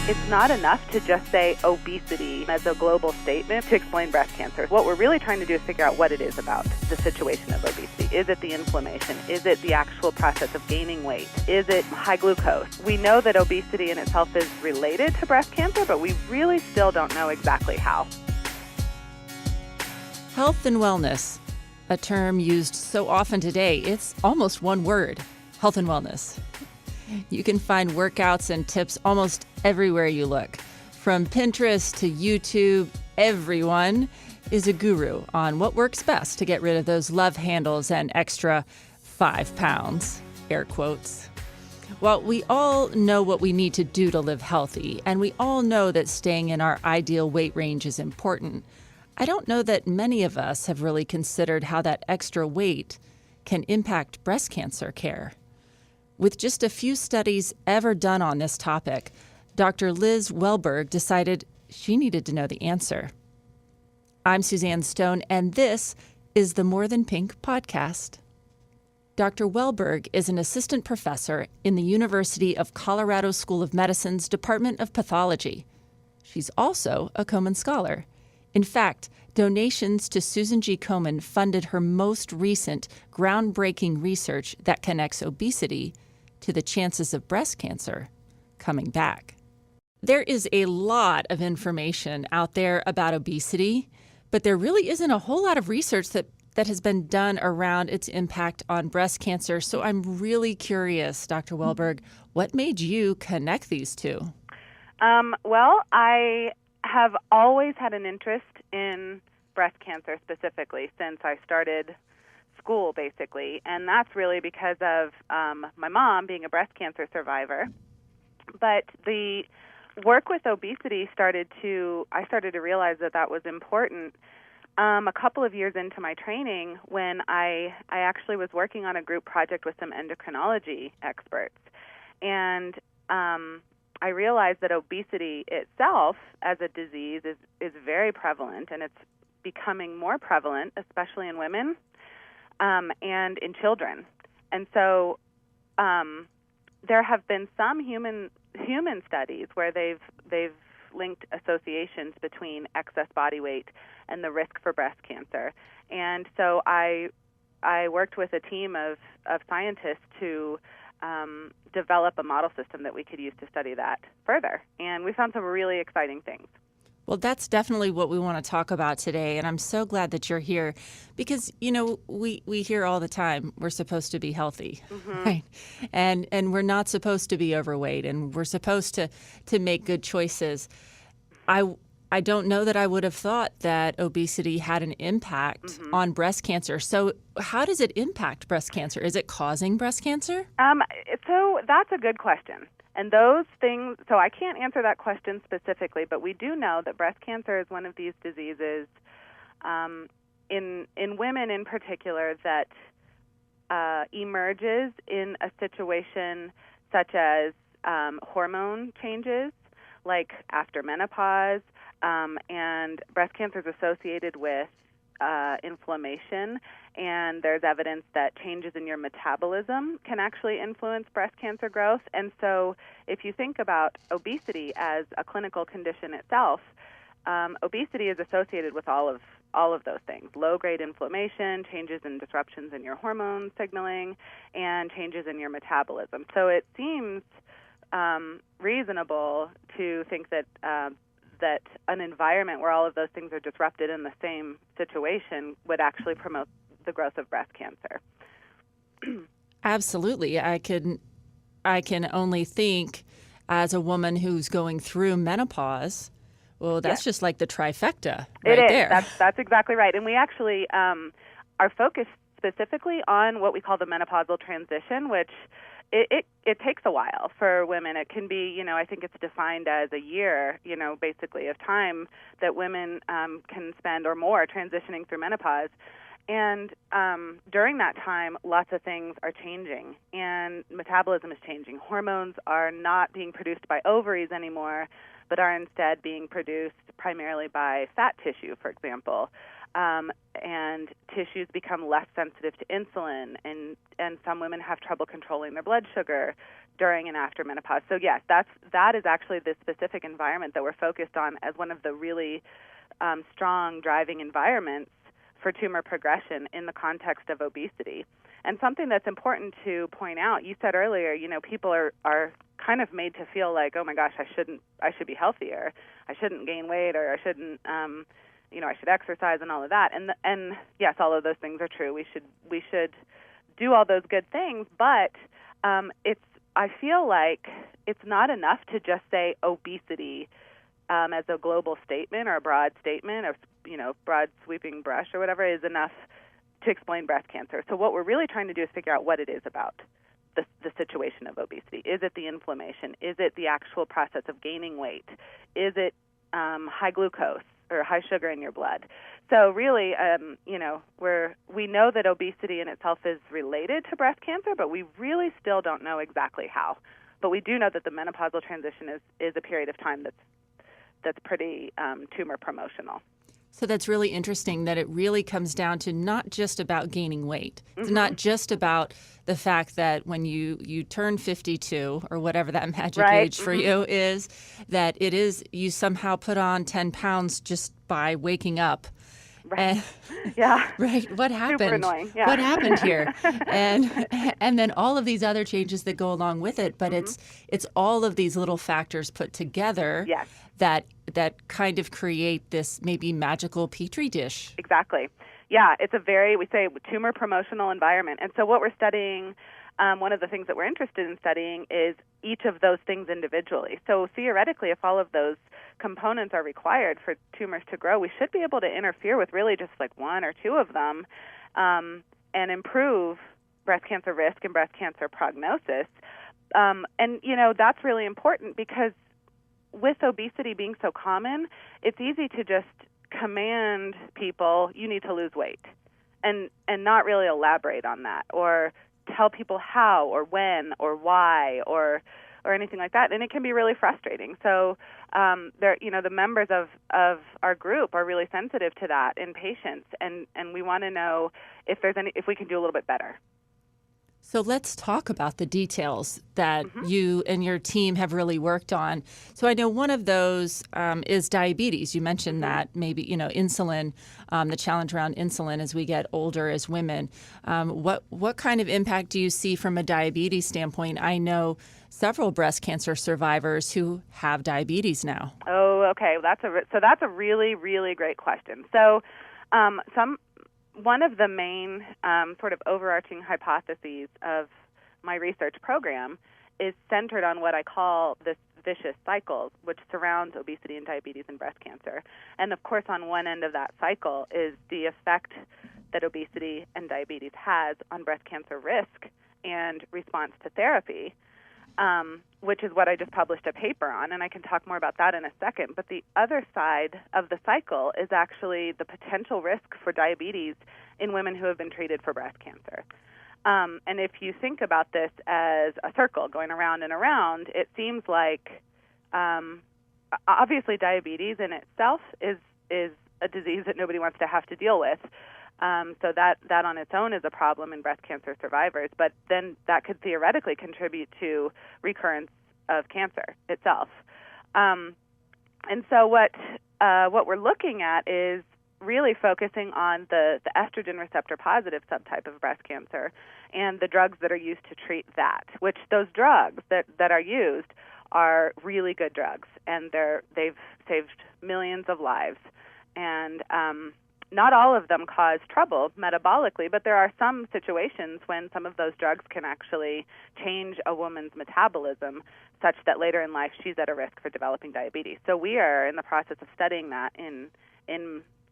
It's not enough to just say obesity as a global statement to explain breast cancer. What we're really trying to do is figure out what it is about the situation of obesity. Is it the inflammation? Is it the actual process of gaining weight? Is it high glucose? We know that obesity in itself is related to breast cancer, but we really still don't know exactly how. Health and wellness, a term used so often today, it's almost one word, health and wellness. You can find workouts and tips almost everywhere you look. From Pinterest to YouTube, everyone is a guru on what works best to get rid of those love handles and extra 5 pounds, air quotes. Well, we all know what we need to do to live healthy, and we all know that staying in our ideal weight range is important. I don't know that many of us have really considered how that extra weight can impact breast cancer care. With just a few studies ever done on this topic, Dr. Liz Wellberg decided she needed to know the answer. I'm Suzanne Stone, and this is the More Than Pink podcast. Dr. Wellberg is an assistant professor in the University of Colorado School of Medicine's Department of Pathology. She's also a Komen Scholar. In fact, donations to Susan G. Komen funded her most recent groundbreaking research that connects obesity to the chances of breast cancer coming back. There is a lot of information out there about obesity, but there really isn't a whole lot of research that has been done around its impact on breast cancer. So I'm really curious, Dr. Wellberg, what made you connect these two? Well, I have always had an interest in breast cancer specifically since I started school, basically, and that's really because of my mom being a breast cancer survivor. But the work with obesity I started to realize that was important a couple of years into my training when I actually was working on a group project with some endocrinology experts. And I realized that obesity itself as a disease is very prevalent, and it's becoming more prevalent, especially in women and in children. And so there have been some human studies where they've linked associations between excess body weight and the risk for breast cancer. And so I worked with a team of scientists to develop a model system that we could use to study that further. And we found some really exciting things. Well, that's definitely what we want to talk about today, and I'm so glad that you're here because, you know, we hear all the time we're supposed to be healthy, right? And we're not supposed to be overweight, and we're supposed to make good choices. I don't know that I would have thought that obesity had an impact on breast cancer. So how does it impact breast cancer? Is it causing breast cancer? So that's a good question. And those things, so I can't answer that question specifically, but we do know that breast cancer is one of these diseases in women in particular that emerges in a situation such as hormone changes, like after menopause, and breast cancer is associated with inflammation, and there's evidence that changes in your metabolism can actually influence breast cancer growth. And so if you think about obesity as a clinical condition itself, obesity is associated with all of those things: low-grade inflammation, changes and disruptions in your hormone signaling, and changes in your metabolism. So it seems reasonable to think that that an environment where all of those things are disrupted in the same situation would actually promote the growth of breast cancer. Absolutely. I can only think as a woman who's going through menopause, well, that's just like the trifecta right there. That's exactly right. And we actually are focused specifically on what we call the menopausal transition, which it takes a while for women. It can be, I think it's defined as a year, basically of time that women can spend or more transitioning through menopause. And during that time, lots of things are changing, and metabolism is changing. Hormones are not being produced by ovaries anymore, but are instead being produced primarily by fat tissue, for example. And tissues become less sensitive to insulin, and some women have trouble controlling their blood sugar. during and after menopause. So yes, that is actually the specific environment that we're focused on as one of the really strong driving environments for tumor progression in the context of obesity. And something that's important to point out, you said earlier, people are kind of made to feel like, oh my gosh, I should be healthier, I shouldn't gain weight, or I shouldn't, I should exercise and all of that. And yes, all of those things are true. We should do all those good things, but I feel like it's not enough to just say obesity as a global statement or a broad statement, or broad sweeping brush or whatever is enough to explain breast cancer. So what we're really trying to do is figure out what it is about the situation of obesity. Is it the inflammation? Is it the actual process of gaining weight? Is it high glucose or high sugar in your blood? So really, we know that obesity in itself is related to breast cancer, but we really still don't know exactly how. But we do know that the menopausal transition is a period of time that's pretty tumor promotional. So that's really interesting that it really comes down to not just about gaining weight. It's not just about the fact that when you turn 52 or whatever that magic age for you is, that it is you somehow put on 10 pounds just by waking up. Right. Right. What happened? Super annoying. Yeah. What happened here? And then all of these other changes that go along with it. But it's all of these little factors put together that kind of create this maybe magical petri dish. Exactly. Yeah. It's we say tumor promotional environment. And so what we're studying, one of the things that we're interested in studying is each of those things individually. So theoretically, if all of those components are required for tumors to grow, we should be able to interfere with really just like one or two of them and improve breast cancer risk and breast cancer prognosis. That's really important because with obesity being so common, it's easy to just command people, you need to lose weight, and not really elaborate on that or tell people how or when or why or anything like that, and it can be really frustrating. So the members of our group are really sensitive to that in patients, and we want to know if we can do a little bit better. So let's talk about the details that you and your team have really worked on. So I know one of those is diabetes. You mentioned that maybe, insulin, the challenge around insulin as we get older as women. What kind of impact do you see from a diabetes standpoint? I know several breast cancer survivors who have diabetes now. Oh, okay. That's a really, really great question. So one of the main sort of overarching hypotheses of my research program is centered on what I call this vicious cycle, which surrounds obesity and diabetes and breast cancer. And of course, on one end of that cycle is the effect that obesity and diabetes has on breast cancer risk and response to therapy, which is what I just published a paper on, and I can talk more about that in a second. But the other side of the cycle is actually the potential risk for diabetes in women who have been treated for breast cancer. And if you think about this as a circle going around and around, it seems like obviously diabetes in itself is a disease that nobody wants to have to deal with. So that on its own is a problem in breast cancer survivors, but then that could theoretically contribute to recurrence of cancer itself. And so what we're looking at is really focusing on the estrogen receptor positive subtype of breast cancer and the drugs that are used to treat that, which those drugs that are used are really good drugs, and they've saved millions of lives. And not all of them cause trouble metabolically, but there are some situations when some of those drugs can actually change a woman's metabolism such that later in life she's at a risk for developing diabetes. So we are in the process of studying that in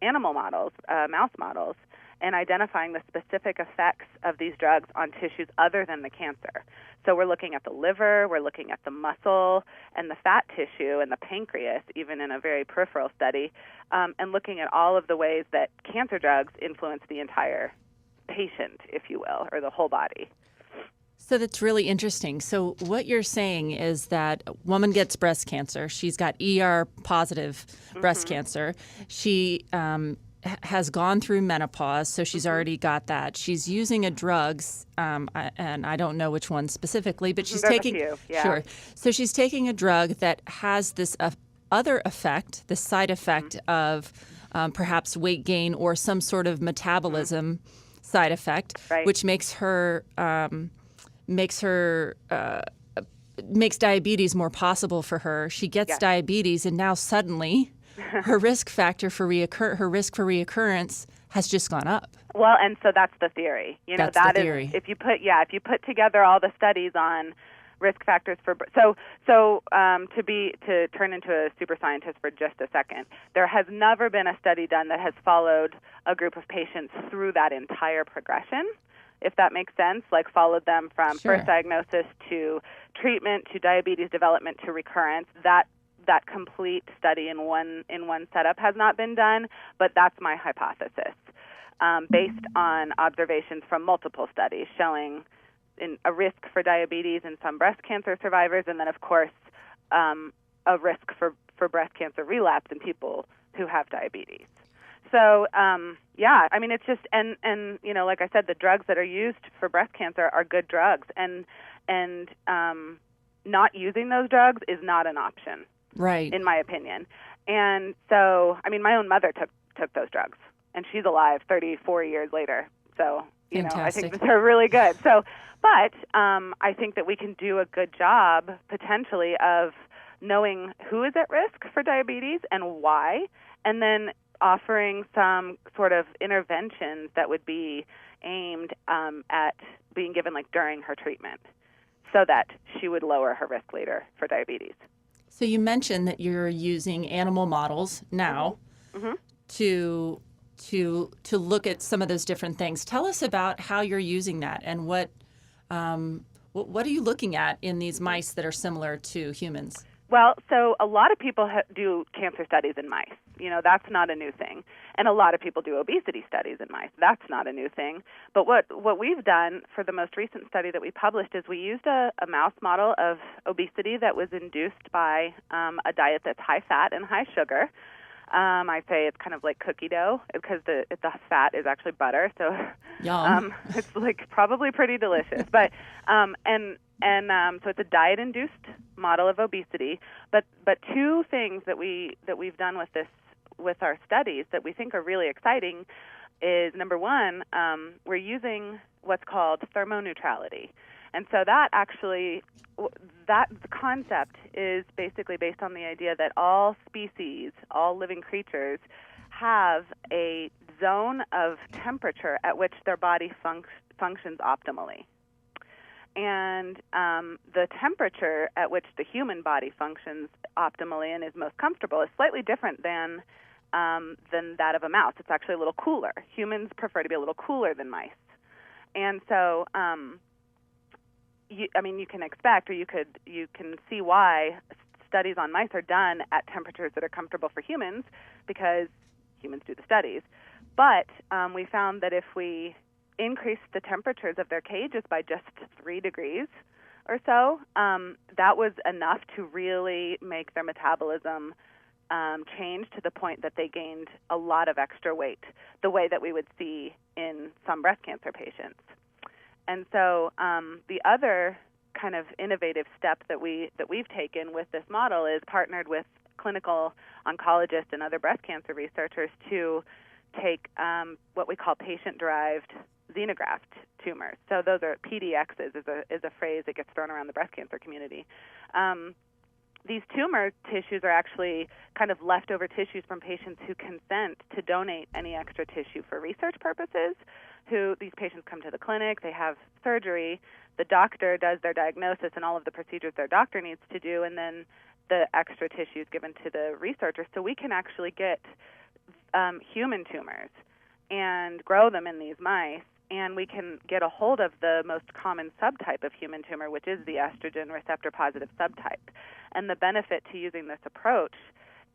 animal models, mouse models, and identifying the specific effects of these drugs on tissues other than the cancer. So we're looking at the liver, we're looking at the muscle and the fat tissue and the pancreas, even in a very peripheral study, and looking at all of the ways that cancer drugs influence the entire patient, if you will, or the whole body. So that's really interesting. So what you're saying is that a woman gets breast cancer. She's got ER positive breast cancer. She has gone through menopause, so she's already got that. She's using a drug, and I don't know which one specifically, but she's There's taking. a few, yeah. Sure. So she's taking a drug that has this other effect, the side effect of perhaps weight gain or some sort of metabolism side effect, Right. which makes diabetes more possible for her. She gets Yes. diabetes, and now suddenly her risk factor for her risk for reoccurrence has just gone up. Well, and so that's the theory. That's that the is theory. if you put together all the studies on risk factors for to turn into a super scientist for just a second, there has never been a study done that has followed a group of patients through that entire progression, if that makes sense, like followed them from Sure. first diagnosis to treatment to diabetes development to recurrence. That complete study in one setup has not been done, but that's my hypothesis, based on observations from multiple studies showing a risk for diabetes in some breast cancer survivors, and then of course a risk for breast cancer relapse in people who have diabetes. So it's just and like I said, the drugs that are used for breast cancer are good drugs, and not using those drugs is not an option. Right. In my opinion. And so, my own mother took those drugs, and she's alive 34 years later. So, I Fantastic. think that they're really good. So, but I think that we can do a good job, potentially, of knowing who is at risk for diabetes and why, and then offering some sort of interventions that would be aimed at being given, like, during her treatment, so that she would lower her risk later for diabetes. So you mentioned that you're using animal models now to look at some of those different things. Tell us about how you're using that, and what are you looking at in these mice that are similar to humans? Well, so a lot of people do cancer studies in mice. That's not a new thing. And a lot of people do obesity studies in mice. That's not a new thing. But what we've done for the most recent study that we published is we used a mouse model of obesity that was induced by a diet that's high fat and high sugar. I say it's kind of like cookie dough because the fat is actually butter. So it's like probably pretty delicious. But so it's a diet-induced model of obesity. But two things that we've done with our studies that we think are really exciting is, number one, we're using what's called thermoneutrality. And so that concept is basically based on the idea that all species, all living creatures, have a zone of temperature at which their body functions optimally. And the temperature at which the human body functions optimally and is most comfortable is slightly different than that of a mouse. It's actually a little cooler. Humans prefer to be a little cooler than mice. And so, you can expect, or you can see why studies on mice are done at temperatures that are comfortable for humans, because humans do the studies. But we found that if we increase the temperatures of their cages by just 3 degrees or so, that was enough to really make their metabolism change to the point that they gained a lot of extra weight, the way that we would see in some breast cancer patients. And so the other kind of innovative step that we've taken with this model is partnered with clinical oncologists and other breast cancer researchers to take what we call patient-derived xenograft tumors. So those are PDXs, is a phrase that gets thrown around the breast cancer community. These tumor tissues are actually kind of leftover tissues from patients who consent to donate any extra tissue for research purposes. These patients come to the clinic, they have surgery, the doctor does their diagnosis and all of the procedures their doctor needs to do, and then the extra tissue is given to the researcher. So we can actually get human tumors and grow them in these mice, and we can get a hold of the most common subtype of human tumor, which is the estrogen receptor positive subtype. And the benefit to using this approach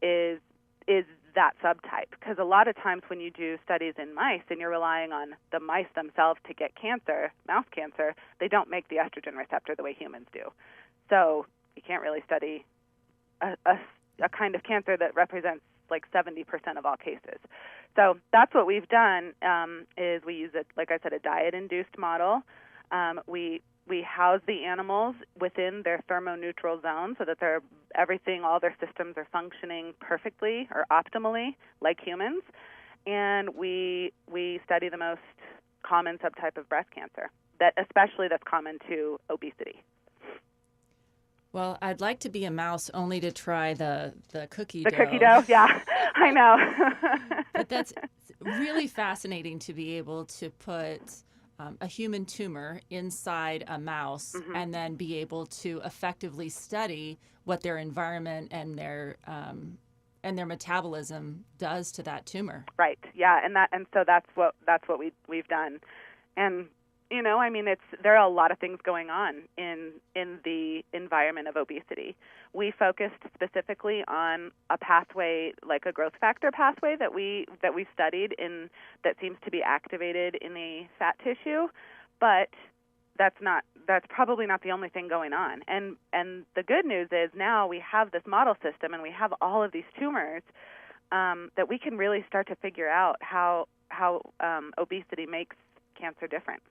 is that subtype, because a lot of times when you do studies in mice and you're relying on the mice themselves to get cancer, mouse cancer, they don't make the estrogen receptor the way humans do. So you can't really study a kind of cancer that represents like 70% of all cases. So that's what we've done, is we use, like I said, a diet-induced model. We house the animals within their thermoneutral zone so that all their systems are functioning perfectly or optimally like humans. And we study the most common subtype of breast cancer, that's common to obesity. Well, I'd like to be a mouse only to try the cookie dough. The cookie dough, yeah, I know. But that's really fascinating to be able to put a human tumor inside a mouse and then be able to effectively study what their environment and their metabolism does to that tumor. Right. Yeah, and so that's what we've done. And there are a lot of things going on in the environment of obesity. We focused specifically on a pathway, like a growth factor pathway that we studied that seems to be activated in the fat tissue, but that's probably not the only thing going on. And the good news is now we have this model system and we have all of these tumors that we can really start to figure out how obesity makes cancer different.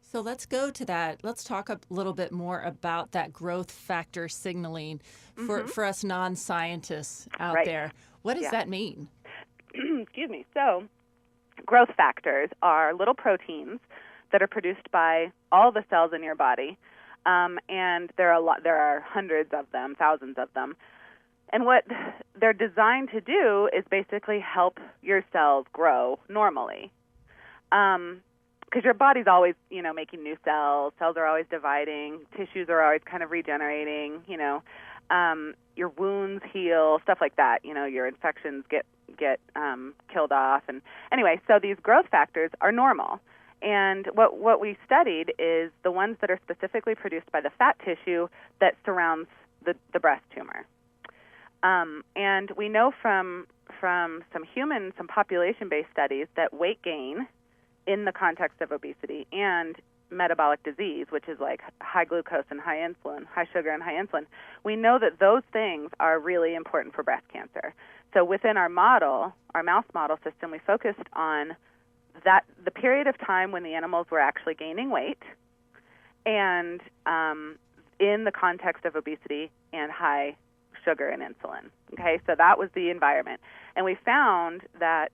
So let's go to that. Let's talk a little bit more about that growth factor signaling for us non-scientists out there. What does that mean? Excuse me. So growth factors are little proteins that are produced by all the cells in your body, and there are hundreds of them, thousands of them. And what they're designed to do is basically help your cells grow normally. Because your body's always, making new cells. Cells are always dividing. Tissues are always kind of regenerating. Your wounds heal, stuff like that. Your infections get killed off. And anyway, so these growth factors are normal. And what we studied is the ones that are specifically produced by the fat tissue that surrounds the breast tumor. And we know from some population-based studies that weight gain in the context of obesity and metabolic disease, which is like high glucose and high insulin, high sugar and high insulin, we know that those things are really important for breast cancer. So within our model, our mouse model system, we focused on the period of time when the animals were actually gaining weight and in the context of obesity and high sugar and insulin. Okay, so that was the environment. And we found that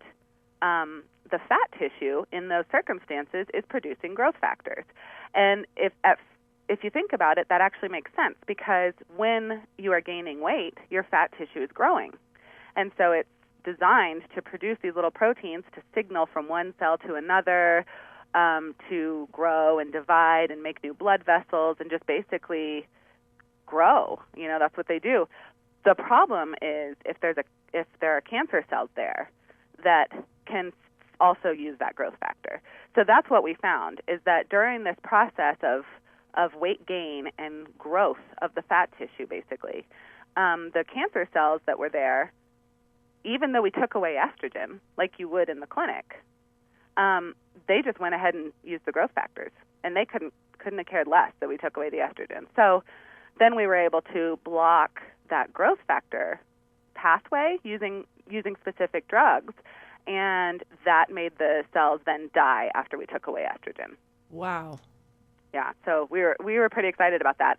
the fat tissue in those circumstances is producing growth factors. And if you think about it, that actually makes sense because when you are gaining weight, your fat tissue is growing. And so it's designed to produce these little proteins to signal from one cell to another to grow and divide and make new blood vessels and just basically grow. That's what they do. The problem is if there are cancer cells there that can also use that growth factor. So that's what we found, is that during this process of weight gain and growth of the fat tissue, basically, the cancer cells that were there, even though we took away estrogen, like you would in the clinic, they just went ahead and used the growth factors, and they couldn't have cared less that we took away the estrogen. So then we were able to block that growth factor pathway using specific drugs, and that made the cells then die after we took away estrogen. Wow. Yeah, so we were pretty excited about that.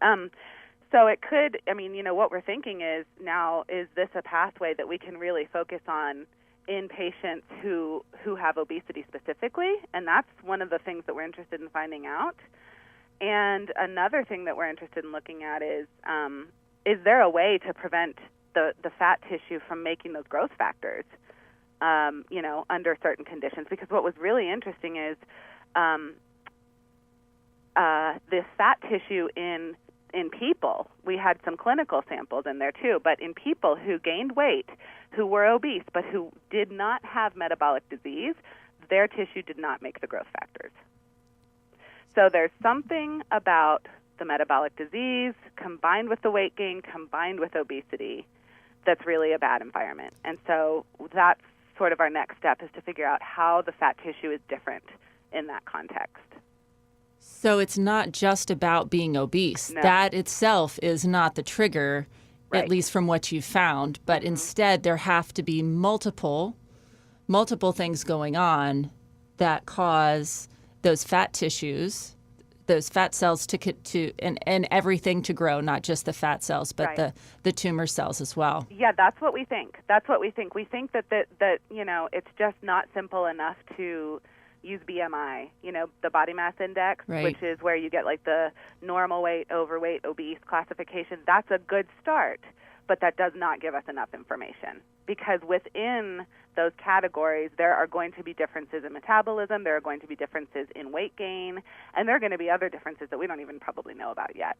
So it could, what we're thinking is now, is this a pathway that we can really focus on in patients who have obesity specifically? And that's one of the things that we're interested in finding out. And another thing that we're interested in looking at is there a way to prevent the fat tissue from making those growth factors, under certain conditions? Because what was really interesting is this fat tissue in people, we had some clinical samples in there too, but in people who gained weight, who were obese, but who did not have metabolic disease, their tissue did not make the growth factors. So there's something about the metabolic disease combined with the weight gain, combined with obesity, that's really a bad environment. And so that's sort of our next step, is to figure out how the fat tissue is different in that context. So it's not just about being obese. No. That itself is not the trigger. at least from what you've found. But instead, there have to be multiple things going on that cause those fat tissues, those fat cells and everything to grow, not just the fat cells, but the tumor cells as well. Yeah, that's what we think. We think that it's just not simple enough to use BMI, the body mass index, which is where you get like the normal weight, overweight, obese classification. That's a good start, but that does not give us enough information, because within those categories, there are going to be differences in metabolism, there are going to be differences in weight gain, and there are going to be other differences that we don't even probably know about yet.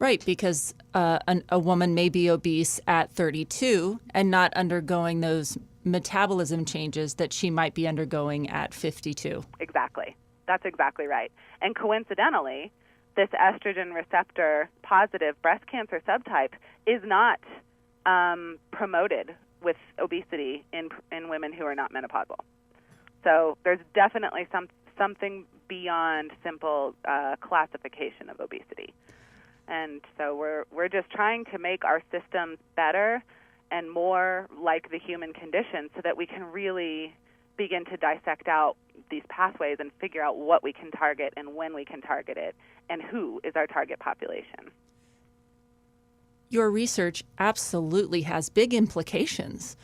Right, because a woman may be obese at 32 and not undergoing those metabolism changes that she might be undergoing at 52. Exactly. That's exactly right. And coincidentally, this estrogen receptor positive breast cancer subtype is not promoted with obesity in women who are not menopausal. So there's definitely something beyond simple classification of obesity. And so we're just trying to make our systems better and more like the human condition, so that we can really begin to dissect out these pathways and figure out what we can target and when we can target it and who is our target population. Your research absolutely has big implications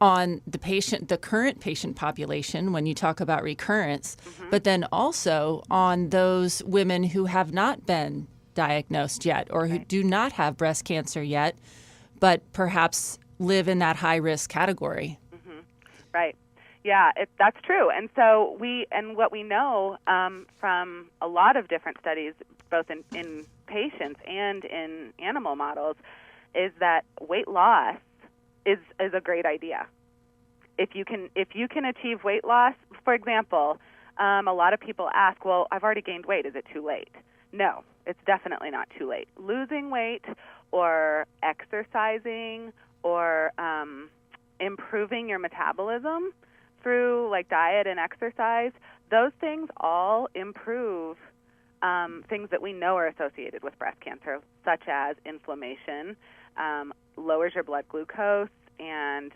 on the current patient population when you talk about recurrence, but then also on those women who have not been diagnosed yet or who do not have breast cancer yet, but perhaps live in that high-risk category. Right. Yeah, that's true. And so what we know from a lot of different studies, both in patients and in animal models, is that weight loss is a great idea. If you can achieve weight loss, for example, a lot of people ask, well, I've already gained weight. Is it too late? No, it's definitely not too late. Losing weight or exercising or improving your metabolism through like diet and exercise, those things all improve things that we know are associated with breast cancer, such as inflammation, lowers your blood glucose, and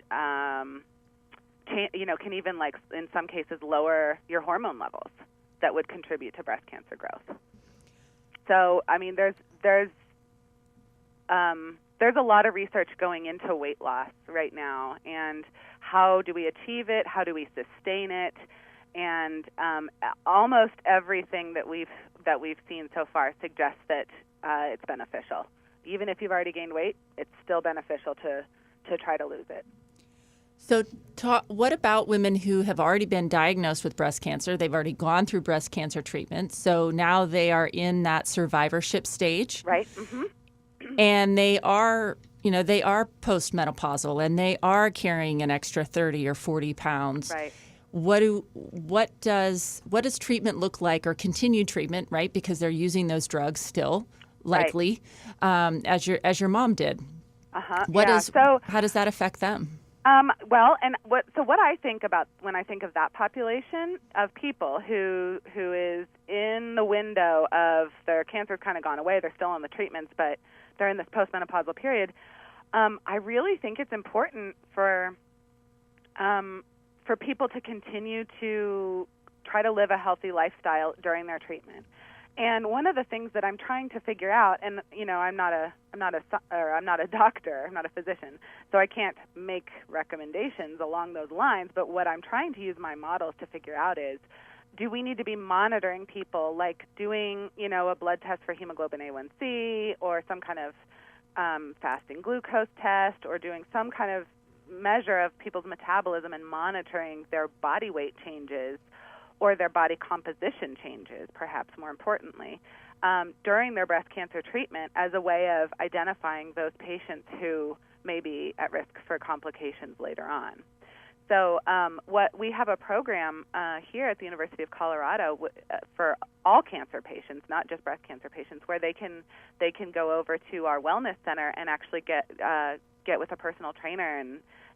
can even, like in some cases, lower your hormone levels that would contribute to breast cancer growth. So, I mean, there's a lot of research going into weight loss right now, and how do we achieve it? How do we sustain it? And almost everything that we've seen so far suggests that it's beneficial. Even if you've already gained weight, it's still beneficial to try to lose it. So what about women who have already been diagnosed with breast cancer? They've already gone through breast cancer treatment, so now they are in that survivorship stage. Right. And they are postmenopausal, and they are carrying an extra 30 or 40 pounds. Right. What does treatment look like, or continued treatment, right? Because they're using those drugs still, likely, as your mom did. How does that affect them? What I think about when I think of that population of people who is in the window of their cancer's kind of gone away, they're still on the treatments, but they're in this postmenopausal period, I really think it's important for people to continue to try to live a healthy lifestyle during their treatment. And one of the things that I'm trying to figure out, and I'm not a doctor, I'm not a physician, so I can't make recommendations along those lines. But what I'm trying to use my models to figure out is, do we need to be monitoring people, like doing a blood test for hemoglobin A1C, or some kind of fasting glucose test, or doing some kind of measure of people's metabolism and monitoring their body weight changes, or their body composition changes, perhaps more importantly, during their breast cancer treatment, as a way of identifying those patients who may be at risk for complications later on. So we have a program here at the University of Colorado for all cancer patients, not just breast cancer patients, where they can go over to our wellness center and actually get with a personal trainer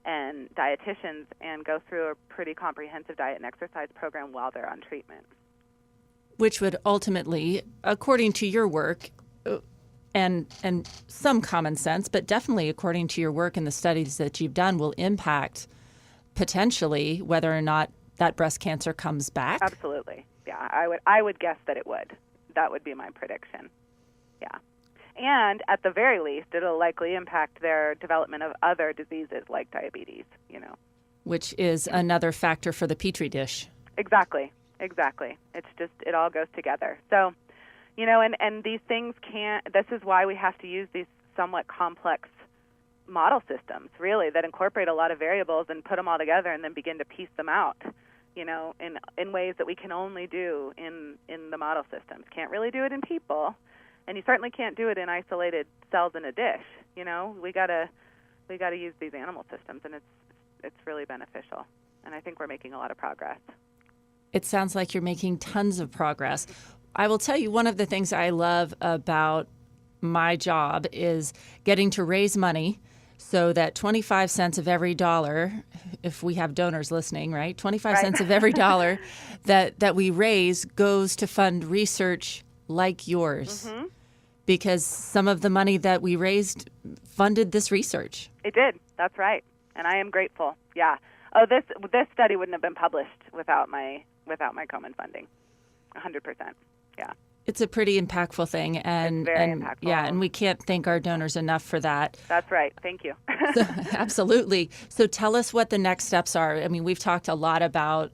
and dietitians and go through a pretty comprehensive diet and exercise program while they're on treatment. Which would ultimately, according to your work, and some common sense, but definitely according to your work and the studies that you've done will impact potentially whether or not that breast cancer comes back? Absolutely. Yeah, I would guess that it would. That would be my prediction. Yeah. And at the very least, it'll likely impact their development of other diseases like diabetes, Which is another factor for the Petri dish. Exactly. It's just, it all goes together. So, and these things this is why we have to use these somewhat complex model systems, really, that incorporate a lot of variables and put them all together and then begin to piece them out, in ways that we can only do in the model systems. Can't really do it in people, and you certainly can't do it in isolated cells in a dish. We gotta use these animal systems, and it's really beneficial. And I think we're making a lot of progress. It sounds like you're making tons of progress. I will tell you, one of the things I love about my job is getting to raise money so that 25 cents of every dollar, if we have donors listening, right? 25 cents of every dollar that we raise goes to fund research like yours. Mm-hmm. Because some of the money that we raised funded this research. It did. That's right. And I am grateful. Yeah. Oh, this study wouldn't have been published without my Komen funding. 100%. Yeah. It's a pretty impactful thing, and it's very impactful. Yeah, and we can't thank our donors enough for that. That's right. Thank you. Absolutely. So tell us what the next steps are. I mean, we've talked a lot about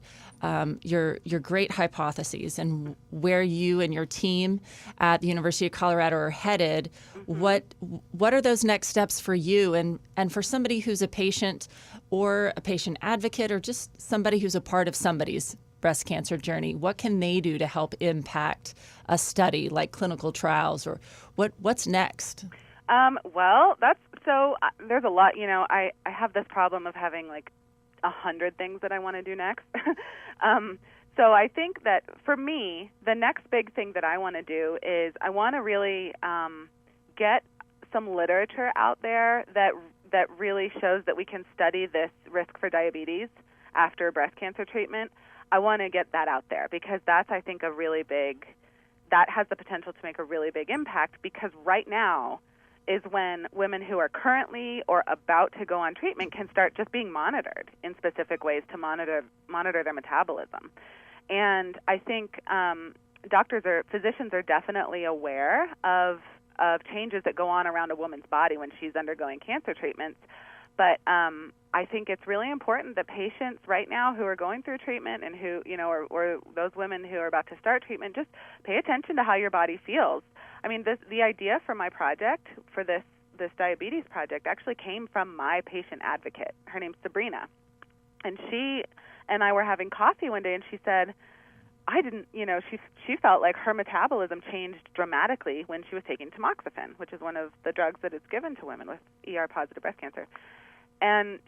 your great hypotheses and where you and your team at the University of Colorado are headed. Mm-hmm. What are those next steps for you and for somebody who's a patient or a patient advocate or just somebody who's a part of somebody's breast cancer journey? What can they do to help impact a study like clinical trials, or what's next? Well, there's a lot. I have this problem of having like 100 things that I want to do next. So I think that for me, the next big thing that I want to do is I want to really get some literature out there that really shows that we can study this risk for diabetes after breast cancer treatment. I want to get that out there because that's, I think, that has the potential to make a really big impact, because right now is when women who are currently or about to go on treatment can start just being monitored in specific ways to monitor their metabolism. And I think physicians are definitely aware of changes that go on around a woman's body when she's undergoing cancer treatments. But I think it's really important that patients right now who are going through treatment and who, or those women who are about to start treatment, just pay attention to how your body feels. I mean, the idea for my project, for this diabetes project, actually came from my patient advocate. Her name's Sabrina. And she and I were having coffee one day, and she said, she felt like her metabolism changed dramatically when she was taking tamoxifen, which is one of the drugs that is given to women with ER-positive breast cancer. And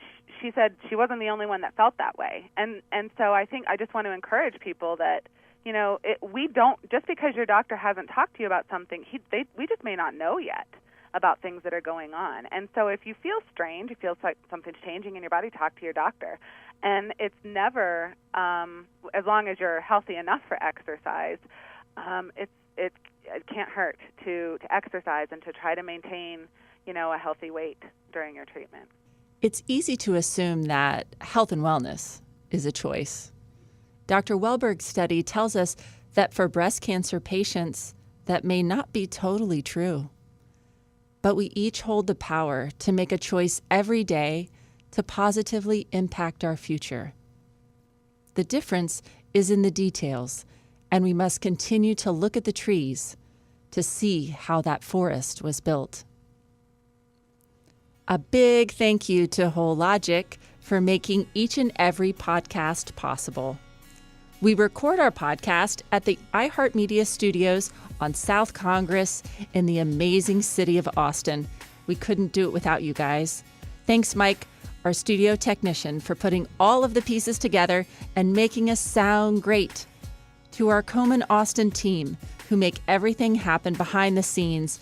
she said she wasn't the only one that felt that way. And so I think I just want to encourage people that, we don't, just because your doctor hasn't talked to you about something, we just may not know yet about things that are going on. And so if you feel strange, you feel like something's changing in your body, talk to your doctor. And it's never, as long as you're healthy enough for exercise, it can't hurt to exercise and to try to maintain, a healthy weight during your treatment. It's easy to assume that health and wellness is a choice. Dr. Wellberg's study tells us that for breast cancer patients, that may not be totally true. But we each hold the power to make a choice every day to positively impact our future. The difference is in the details, and we must continue to look at the trees to see how that forest was built. A big thank you to Whole Logic for making each and every podcast possible. We record our podcast at the iHeartMedia studios on South Congress in the amazing city of Austin. We couldn't do it without you guys. Thanks, Mike, our studio technician, for putting all of the pieces together and making us sound great. To our Komen Austin team, who make everything happen behind the scenes,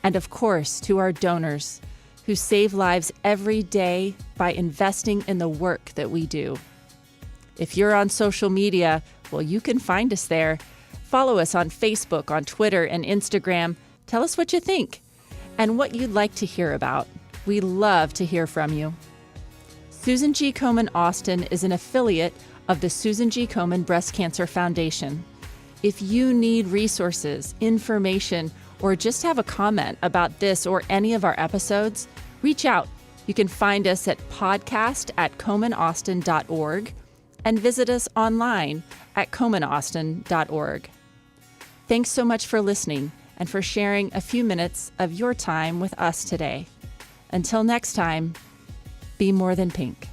and of course, to our donors, who save lives every day by investing in the work that we do. If you're on social media, well, you can find us there. Follow us on Facebook, on Twitter, and Instagram. Tell us what you think. and what you'd like to hear about. We love to hear from you. Susan G. Komen Austin is an affiliate of the Susan G. Komen Breast Cancer Foundation. If you need resources, information, or just have a comment about this or any of our episodes, reach out. You can find us at podcast@komanaustin.org and visit us online at komanaustin.org. Thanks so much for listening and for sharing a few minutes of your time with us today. Until next time, be more than pink.